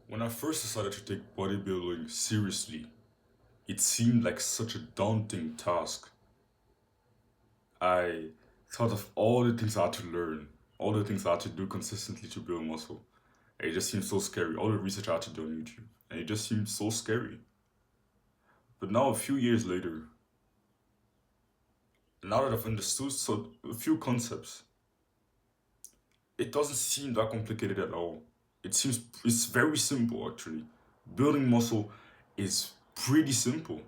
When I first decided to take bodybuilding seriously, it seemed like such a daunting task. I thought of all the things I had to learn, all the things I had to do consistently to build muscle. And it just seemed so scary. All the research I had to do on YouTube. And it just seemed so scary. But now, a few years later, now that I've understood a few concepts, it doesn't seem that complicated at all. It's very simple actually. Building muscle is pretty simple.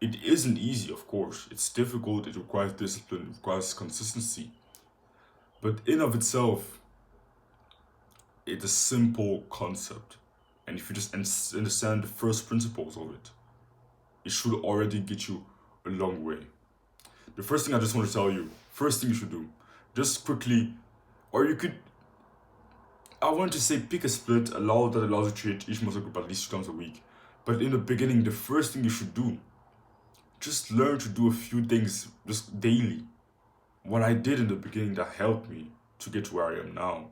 It isn't easy, of course. It's difficult, it requires discipline, it requires consistency. But in of itself, it's a simple concept. And if you just understand the first principles of it, it should already get you a long way. The first thing I just want to tell you, first thing you should do, just quickly, or you could, I want to say pick a split, that allows you to hit each muscle group at least 2 times a week. But in the beginning, the first thing you should do, just learn to do a few things just daily. What I did in the beginning that helped me to get to where I am now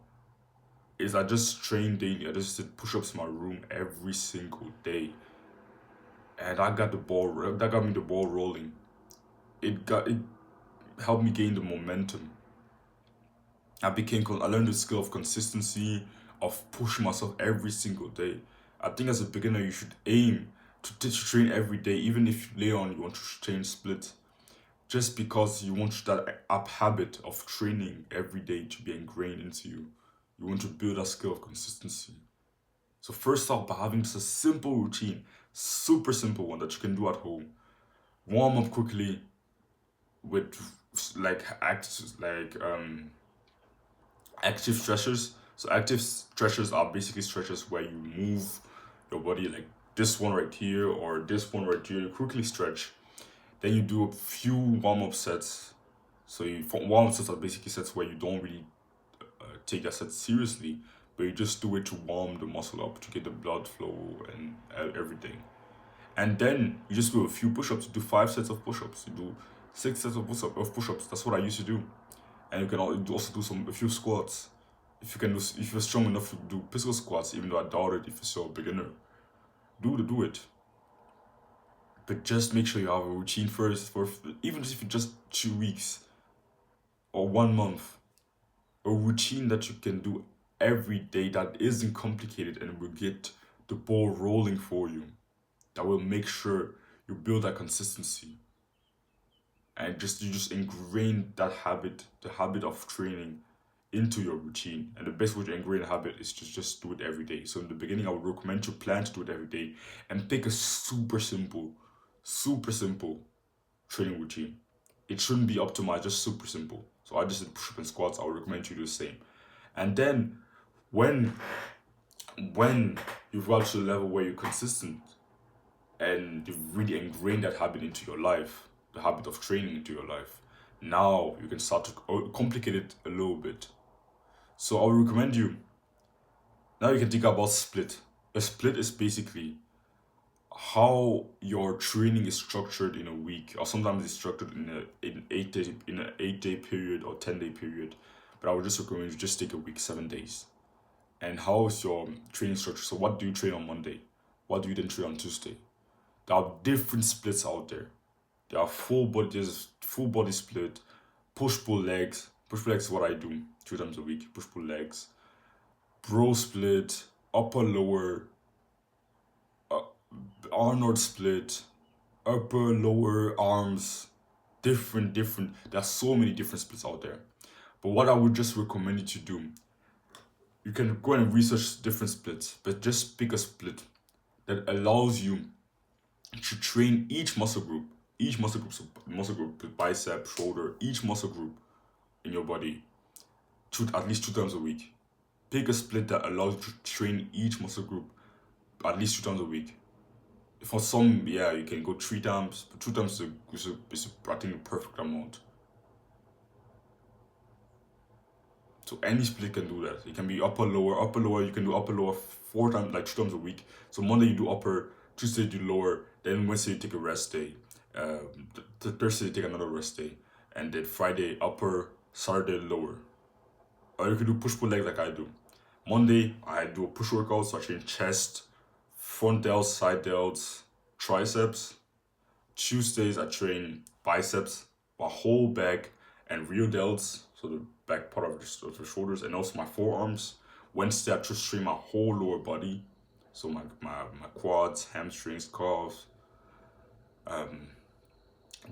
is I just trained daily. I just did push-ups in my room every single day, and that got me the ball rolling. It helped me gain the momentum. I learned the skill of consistency, of pushing myself every single day. I think as a beginner you should aim to train every day, even if later on you want to train split, just because you want that up habit of training every day to be ingrained into you. You want to build a skill of consistency. So first off, by having just a simple routine, super simple one that you can do at home. Warm up quickly with active stretchers. So active stretchers are basically stretches where you move your body like this one right here or this one right here. You quickly stretch. Then you do a few warm-up sets. Warm-up sets are basically sets where you don't really take that set seriously, but you just do it to warm the muscle up to get the blood flow and everything. And then you just do a few push-ups. You do 5 sets of push-ups. You do 6 sets of push-ups. That's what I used to do. And you can also do a few squats. If you're strong enough to do pistol squats, even though I doubt it if you're a beginner, do it. But just make sure you have a routine first for even if it's just 2 weeks or 1 month. A routine that you can do every day that isn't complicated and will get the ball rolling for you. That will make sure you build that consistency and you just ingrain that habit, the habit of training into your routine. And the best way to ingrain a habit is to just do it every day. So in the beginning, I would recommend you plan to do it every day and pick a super simple training routine. It shouldn't be optimized, just super simple. So I just did push up and squats. I would recommend you do the same. And then when you've got to the level where you're consistent and you've really ingrained that habit into your life, the habit of training into your life, now you can start to complicate it a little bit. So I would recommend you, now you can think about split. A split is basically how your training is structured in a week, or sometimes it's structured in an 8 day period or 10 day period. But I would just recommend you just take a week, 7 days. And how is your training structure? So what do you train on Monday? What do you then train on Tuesday? There are different splits out there. There are there's full body split, push pull legs. Push pull legs is what I do 2 times a week. Push pull legs, bro split, upper lower, uh, Arnold split, upper lower arms, different. There are so many different splits out there. But what I would just recommend you to do, you can go and research different splits, but just pick a split that allows you to train so muscle group, bicep, shoulder, each muscle group in your body at least 2 times a week. Pick a split that allows you to train each muscle group at least 2 times a week. For some, yeah, you can go 3 times, but 2 times is I think, the perfect amount. So any split can do that. It can be upper lower. Upper lower, you can do upper lower 4 times, like 2 times a week. So Monday you do upper, Tuesday you do lower, then Wednesday you take a rest day. Thursday you take another rest day, and then Friday upper, Saturday lower. Or you can do push pull legs like I do. Monday, I do a push workout, so I train chest, front delts, side delts, triceps. Tuesdays, I train biceps, my whole back, and rear delts, so the back part of the shoulders, and also my forearms. Wednesday, I just train my whole lower body, so my quads, hamstrings, calves.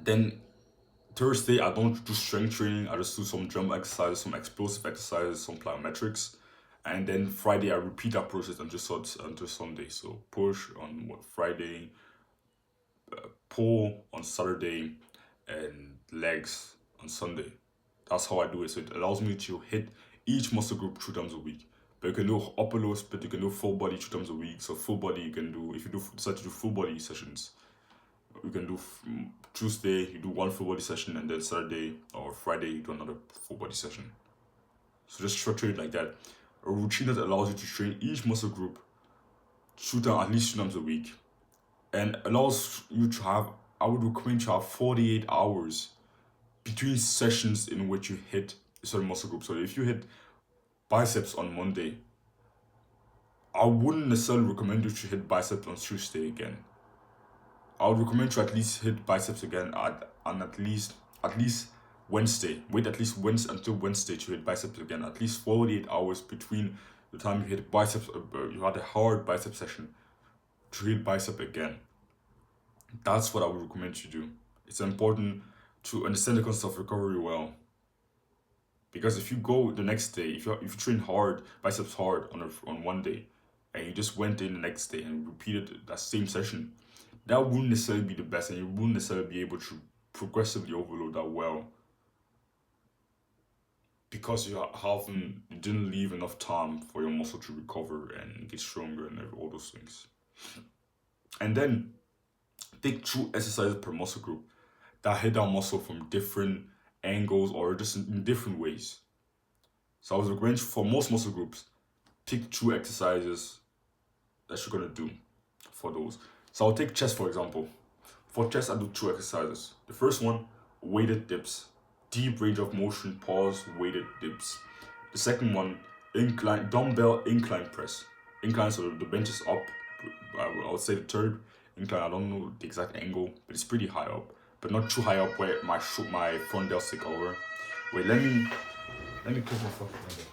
Then Thursday, I don't do strength training. I just do some jump exercises, some explosive exercises, some plyometrics. And then Friday, I repeat that process until Sunday. So push on Friday, pull on Saturday, and legs on Sunday. That's how I do it. So it allows me to hit each muscle group 2 times a week. But you can do upper lower split, you can do full body 2 times a week. So full body you can do, if you decide to do full body sessions, you can do Tuesday, you do one full body session, and then Saturday or Friday, you do another full body session. So just structure it like that. A routine that allows you to train each muscle group at least 2 times a week, and allows you to have, I would recommend to have 48 hours between sessions in which you hit a certain muscle group. So if you hit biceps on Monday, I wouldn't necessarily recommend you to hit biceps on Tuesday again. I would recommend to at least hit biceps again at least Wednesday. Wait at least Wednesday until Wednesday to hit biceps again. At least 48 hours between the time you hit biceps, you had a hard bicep session, to hit bicep again. That's what I would recommend you do. It's important to understand the concept of recovery well. Because if you go the next day, if you train hard, biceps hard on one day, and you just went in the next day and repeated that same session, that wouldn't necessarily be the best, and you wouldn't necessarily be able to progressively overload that well, because you didn't leave enough time for your muscle to recover and get stronger and all those things. And then take 2 exercises per muscle group that hit that muscle from different angles or just in different ways. So I was recommending for most muscle groups, pick 2 exercises that you're gonna do for those. So I'll take chest for example. For chest, I do 2 exercises. The first one, weighted dips, deep range of motion, pause, weighted dips. The second one, dumbbell incline press. Incline, so the bench is up. I would say the third incline, I don't know the exact angle, but it's pretty high up, but not too high up where my front delts take over. Wait, let me close my fucking window.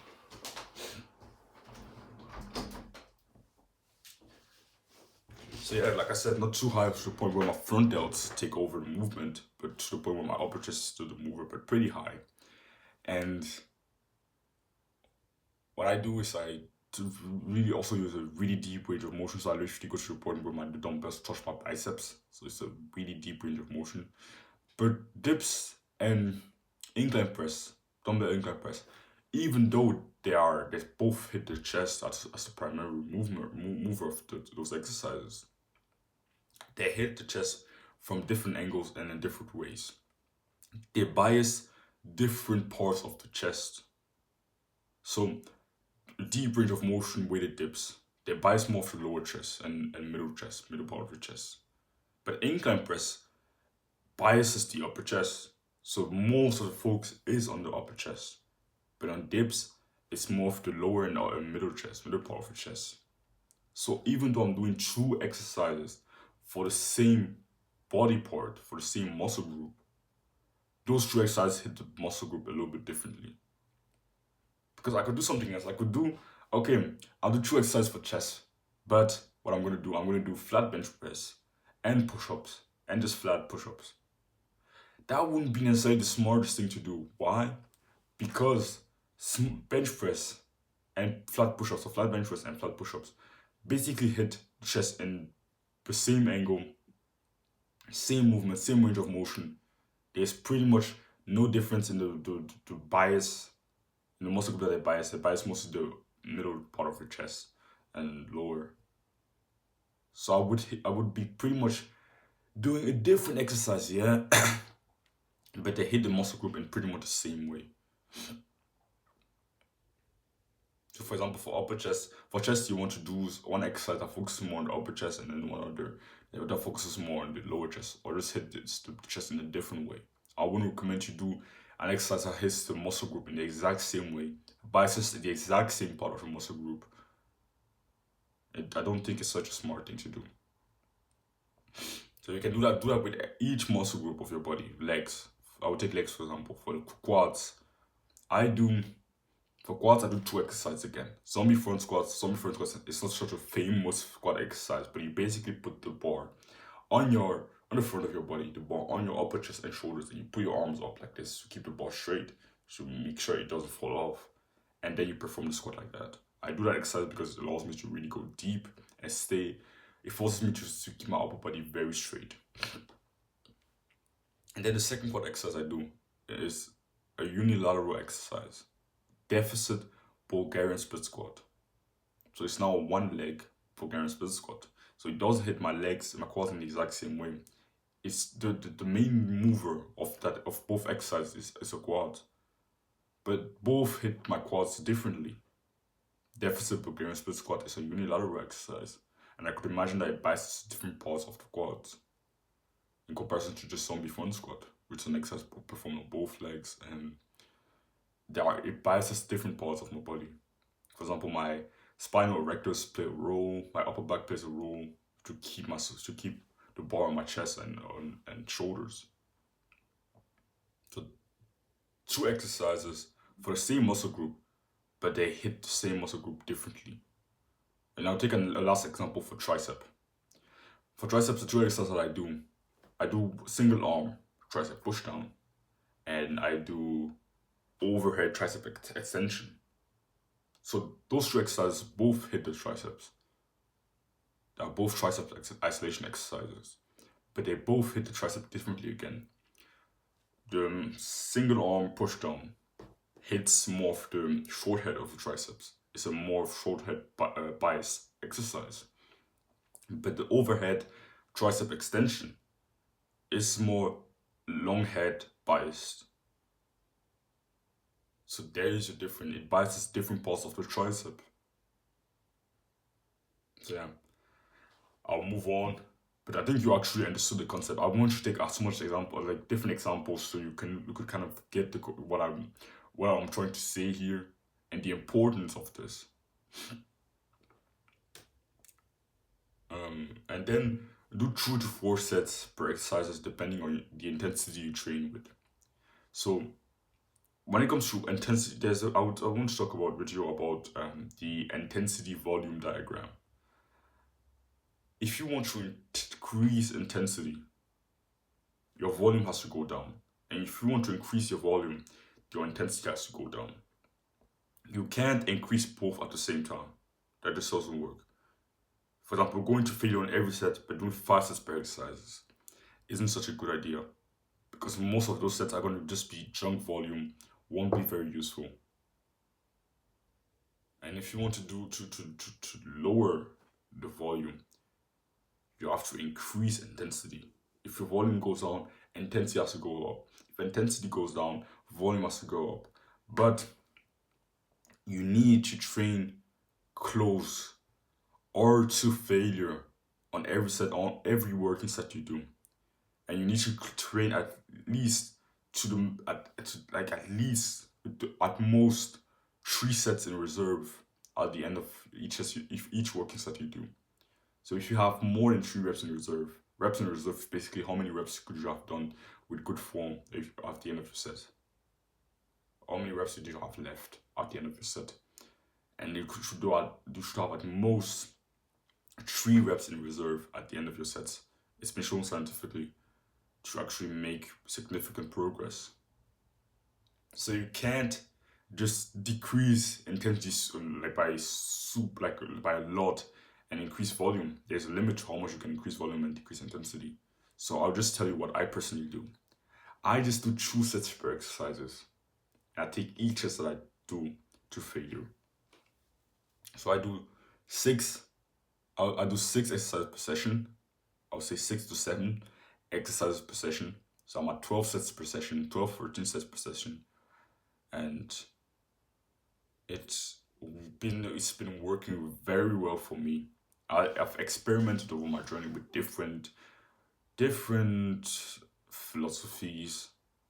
So yeah, like I said, not too high to the point where my front delts take over the movement, but to the point where my upper chest is still the mover, but pretty high. And what I do is I really also use a really deep range of motion. So I literally go to the point where the dumbbells touch my biceps. So it's a really deep range of motion. But dips and incline press, dumbbell incline press, even though they both hit the chest as the primary mover of those exercises, they hit the chest from different angles and in different ways. They bias different parts of the chest. So deep range of motion weighted dips, they bias more of the lower chest and middle part of the chest. But incline press biases the upper chest. So most of the focus is on the upper chest. But on dips, it's more of the lower and middle part of the chest. So even though I'm doing 2 exercises for the same body part, for the same muscle group, those 2 exercises hit the muscle group a little bit differently. Because I could do something else. I'll do 2 exercises for chest, but what I'm going to do flat bench press and push-ups, and just flat push-ups. That wouldn't be necessarily the smartest thing to do. Why? Because bench press and flat push-ups, or flat bench press and flat push-ups, basically hit the chest in the same angle, same movement, same range of motion. There's pretty much no difference in the bias, in the muscle group that they bias mostly the middle part of the chest and lower. So I would be pretty much doing a different exercise, yeah, but they hit the muscle group in pretty much the same way. So for example, for chest you want to do one exercise that focuses more on the upper chest, and then one other that focuses more on the lower chest, or just hit the chest in a different way. I wouldn't recommend you do an exercise that hits the muscle group in the exact same way, biases the exact same part of the muscle group, I don't think it's such a smart thing to do. So you can do that with each muscle group of your body. Legs. I would take legs for example. For the quads, I do for quads I do two exercises again. Zombie front squats. Zombie front squats is not such a famous squat exercise, but you basically put the bar on the front of your body, the bar on your upper chest and shoulders, and you put your arms up like this to keep the bar straight, to make sure it doesn't fall off, and then you perform the squat like that. I do that exercise because it allows me to really go deep and stay. It forces me to keep my upper body very straight. And then the second quad exercise I do is a unilateral exercise, deficit Bulgarian split squat. So it's now one leg Bulgarian split squat. So it doesn't hit my legs and my quads in the exact same way. It's the main mover of both exercises is a quad, but both hit my quads differently. Deficit Bulgarian split squat is a unilateral exercise, and I could imagine that it biases different parts of the quads in comparison to just zombie front squat, which is an exercise performed on both legs, and it biases different parts of my body. For example, my spinal erectors play a role, my upper back plays a role to keep the bar on my chest and shoulders. So two exercises for the same muscle group, but they hit the same muscle group differently. And I'll take a last example for tricep. For triceps, the two exercises that I do single arm tricep push down, and I do overhead tricep extension. So those two exercises both hit the triceps. They are both tricep isolation exercises, but they both hit the tricep differently again. The single arm push down hits more of the short head of the triceps. It's a more short head bias exercise. But the overhead tricep extension is more long head biased. So there is a difference. It biases different parts of the tricep. So yeah, I'll move on. But I think you actually understood the concept. I want you to take as much example, like different examples, so you could kind of get what I'm trying to say here and the importance of this. And then do 2 to 4 sets per exercises depending on the intensity you train with. So when it comes to intensity, I want to talk with you about the intensity volume diagram. If you want to increase intensity, your volume has to go down. And if you want to increase your volume, your intensity has to go down. You can't increase both at the same time. That just doesn't work. For example, going to failure on every set, but doing 5 sets per exercises isn't such a good idea, because most of those sets are going to just be junk volume, won't be very useful. And if you want to do to lower the volume, you have to increase intensity. If your volume goes down, intensity has to go up. If intensity goes down, volume has to go up. But you need to train close or to failure on every set, on every working set you do. And you need to train at least at most 3 sets in reserve at the end of each working set you do. So if you have more than 3 reps in reserve is basically how many reps could you have done with good form at the end of your set. How many reps did you have left at the end of your set? And you should have at most 3 reps in reserve at the end of your sets. It's been shown scientifically to actually make significant progress. So you can't just decrease intensity by a lot and increase volume. There's a limit to how much you can increase volume and decrease intensity. So I'll just tell you what I personally do. I just do 2 sets per exercises, and I take each set that I do to failure. So I do 6 exercises per session. I'll say 6 to 7 exercises per session. So I'm at 12 sets per session, 12, 13 sets per session. And it's been working very well for me. I've experimented over my journey with different philosophies,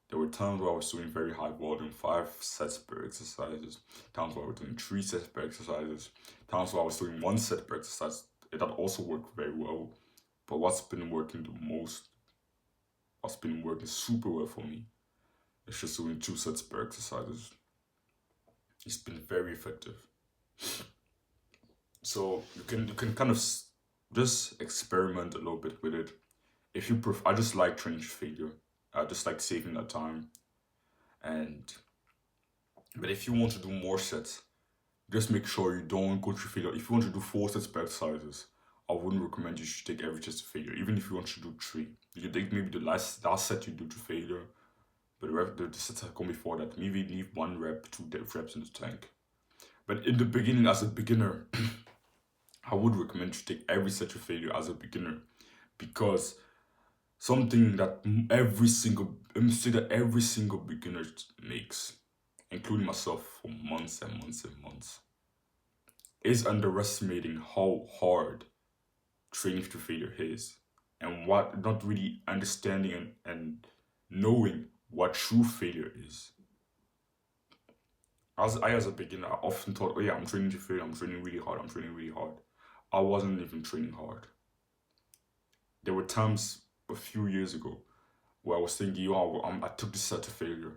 There were times where I was doing very high volume, 5 sets per exercises, times where I was doing 3 sets per exercises, times where I was doing 1 set per exercise. That also worked very well. But what's been working the most, what's been working super well for me, is just doing 2 sets per exercises. It's been very effective. So you can kind of just experiment a little bit with it. If you prefer, I just like training to failure. I just like saving that time. And but if you want to do more sets, just make sure you don't go to failure. If you want to do 4 sets per exercises, I wouldn't recommend you should take every test to failure. Even if you want to do 3, you can take maybe the last set you do to failure, but the sets that come before that, maybe leave 1 rep, 2 reps in the tank. But in the beginning, as a beginner, I would recommend you take every set to failure as a beginner, because something that every single beginner makes, including myself for months and months and months, is underestimating how hard training to failure is, and what not really understanding and knowing what true failure is. As a beginner, I often thought, oh yeah, I'm training to failure, I'm training really hard, I'm training really hard. I wasn't even training hard. There were times a few years ago where I was thinking, yo, I took this set to failure.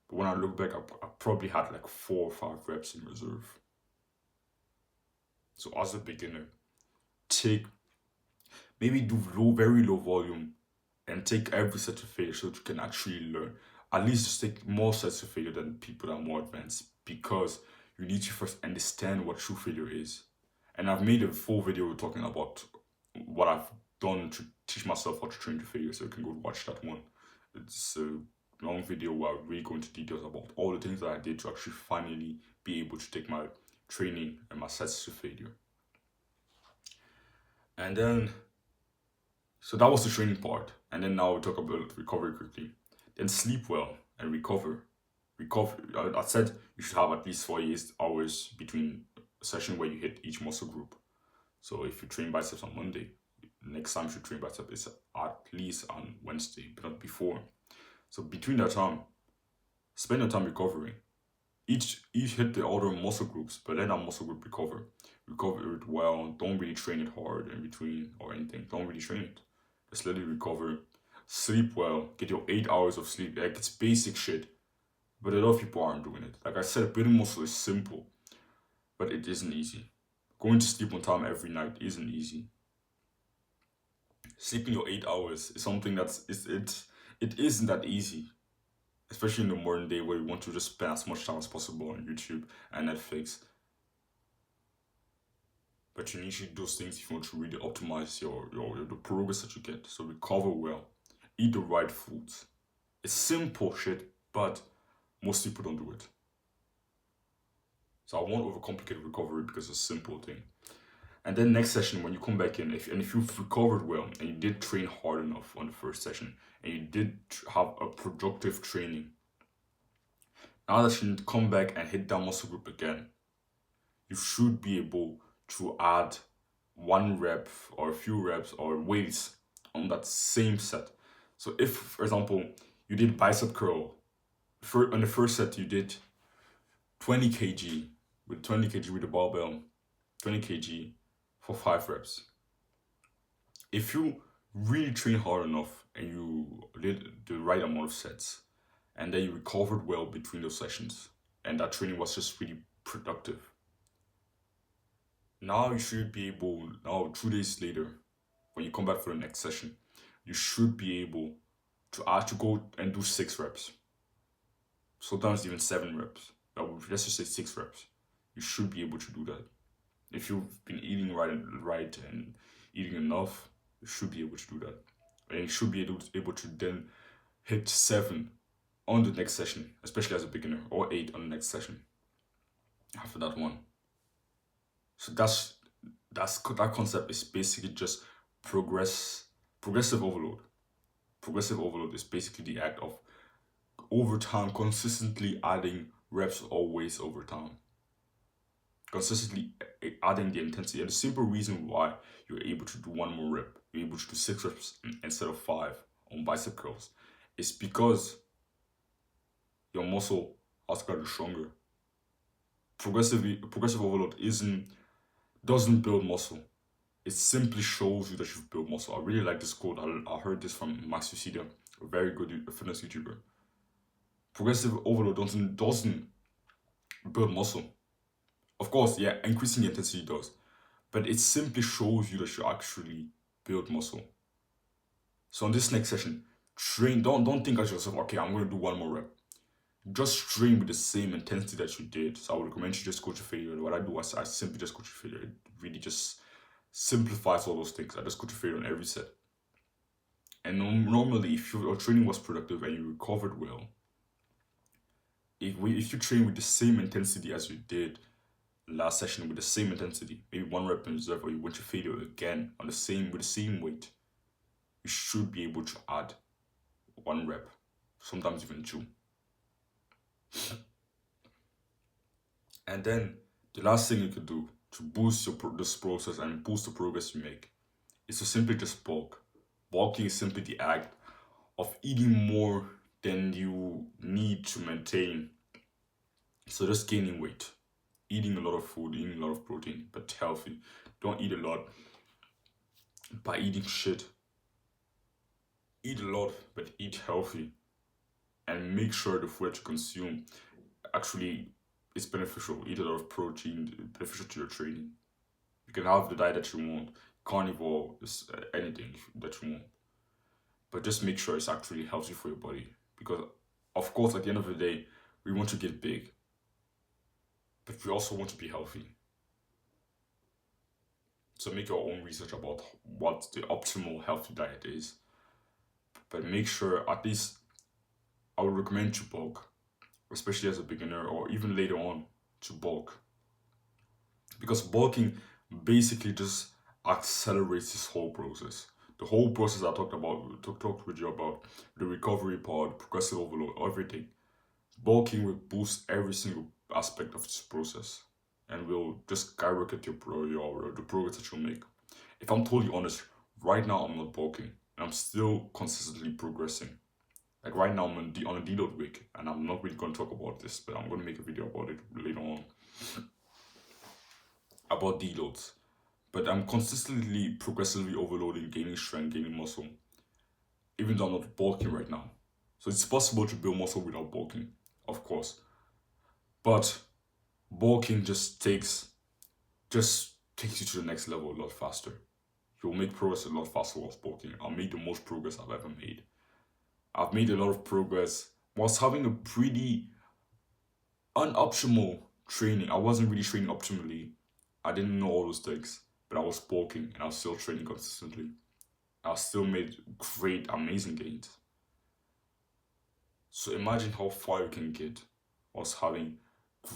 But when I look back, I probably had like 4 or 5 reps in reserve. So as a beginner, take maybe do very low volume and take every set to failure so that you can actually learn. At least just take more sets to failure than people that are more advanced, because you need to first understand what true failure is. And I've made a full video talking about what I've done to teach myself how to train to failure, so you can go watch that one. It's a long video where I really go into details about all the things that I did to actually finally be able to take my training and my sets to failure. And then, so that was the training part. And then now we talk about recovery quickly. Then sleep well and recover. I said you should have at least 48 hours between a session where you hit each muscle group. So if you train biceps on Monday, next time you should train biceps is at least on Wednesday, but not before. So between that time, spend your time recovering. Each hit the other muscle groups, but let that muscle group recover. Recover it well. Don't really train it hard in between or anything. Don't really train it. Just let it recover. Sleep well. Get your 8 hours of sleep. Like, it's basic shit, but a lot of people aren't doing it. Like I said, building muscle is simple, but it isn't easy. Going to sleep on time every night isn't easy. Sleeping your 8 hours is something it isn't that easy, especially in the modern day where you want to just spend as much time as possible on YouTube and Netflix. But you need to do those things if you want to really optimize the progress that you get. So recover well, eat the right foods. It's simple shit, but most people don't do it. So I won't overcomplicate recovery because it's a simple thing. And then next session, when you come back in, if you've recovered well and you did train hard enough on the first session and you did have a productive training, now that you come back and hit that muscle group again, you should be able to add 1 rep or a few reps or weights on that same set. So if, for example, you did bicep curl, on the first set you did 20 kg with the barbell, 20 kg for 5 reps. If you really train hard enough and you did the right amount of sets, and then you recovered well between those sessions, and that training was just really productive, now you should be able, now 2 days later, when you come back for the next session, you should be able to go and do 6 reps. Sometimes even 7 reps. Let's just say 6 reps. You should be able to do that. If you've been eating right and eating enough, you should be able to do that. And you should be able to then hit 7 on the next session, especially as a beginner, or 8 on the next session after that one. So that concept is basically just progressive overload. Progressive overload is basically the act of over time consistently adding reps or weights over time. Consistently adding the intensity. And the simple reason why you're able to do 1 more rep, you're able to do 6 reps instead of 5 on bicep curls, is because your muscle has gotten stronger. Progressive overload doesn't build muscle. It simply shows you that you've built muscle. I really like this quote. I heard this from Max Lucida, a very good fitness YouTuber. Progressive overload doesn't build muscle. Of course, yeah, increasing intensity does, but it simply shows you that you actually build muscle. So in this next session, train. Don't think of yourself. Okay, I'm gonna do one more rep. Just train with the same intensity that you did. So I would recommend you just go to failure. What I do is I simply just go to failure. It really just simplifies all those things. I just go to failure on every set. And normally, if your training was productive and you recovered well, if you train with the same intensity as you did last session with the same intensity, maybe one rep in reserve, or you went to failure again on the same with the same weight, you should be able to add one rep, sometimes even two. And then the last thing you could do to boost this process and boost the progress you make is to simply just bulk. Bulking is simply the act of eating more than you need to maintain. So just gaining weight, eating a lot of food, eating a lot of protein, but healthy. Don't eat a lot by eating shit. Eat a lot, but eat healthy, and make sure the food that you consume actually is beneficial. Eat a lot of protein, beneficial to your training. You can have the diet that you want, carnivore, anything that you want, but just make sure it's actually healthy for your body. Because, of course, at the end of the day, we want to get big, but we also want to be healthy. So make your own research about what the optimal healthy diet is. But make sure, at least, I would recommend to bulk, especially as a beginner or even later on, to bulk. Because bulking basically just accelerates this whole process. The whole process I talked with you about, the recovery part, progressive overload, everything. Bulking will boost every single aspect of this process and will just skyrocket the progress that you'll make. If I'm totally honest, right now I'm not bulking and I'm still consistently progressing. Like right now I'm on a deload week and I'm not really going to talk about this, but I'm going to make a video about it later on. About deloads. But I'm consistently, progressively overloading, gaining strength, gaining muscle, even though I'm not bulking right now. So it's possible to build muscle without bulking, of course. But bulking just takes you to the next level a lot faster. You'll make progress a lot faster whilst bulking. I'll make the most progress I've ever made. I've made a lot of progress whilst having a pretty unoptimal training. I wasn't really training optimally. I didn't know all those things, but I was bulking and I was still training consistently. I still made great, amazing gains. So imagine how far you can get whilst having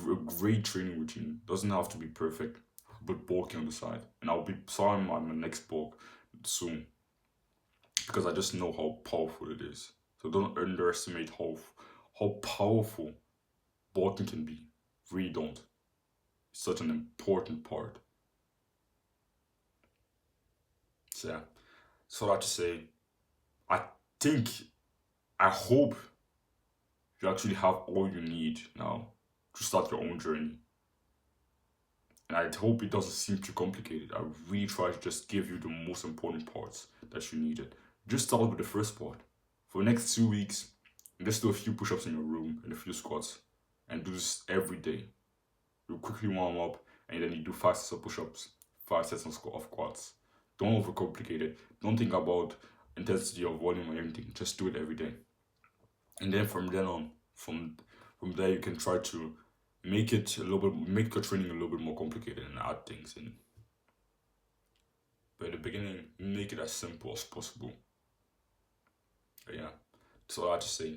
a great training routine. Doesn't have to be perfect, but bulking on the side. And I'll be starting on my next bulk soon because I just know how powerful it is. So don't underestimate how powerful bulking can be. Really don't. It's such an important part. So yeah. So that to say, I think, I hope you actually have all you need now to start your own journey. And I hope it doesn't seem too complicated. I really try to just give you the most important parts that you needed. Just start with the first part. For the next 2 weeks, just do a few push-ups in your room and a few squats. And do this every day. You quickly warm up and then you do 5 sets of push-ups, 5 sets of squats. Don't overcomplicate it. Don't think about intensity or volume or anything. Just do it every day. And then from then on, from there you can try to make your training a little bit more complicated and add things in. But at the beginning, make it as simple as possible. But yeah, that's all I have to say.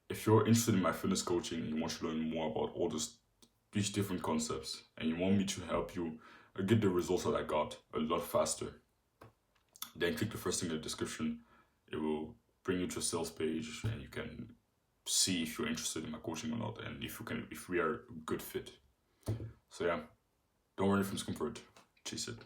If you're interested in my fitness coaching and you want to learn more about all these different concepts and you want me to help you get the results that I got a lot faster, then click the first thing in the description. It will bring you to a sales page and you can see if you're interested in my coaching or not and if we are a good fit. So yeah, don't run from discomfort, chase it.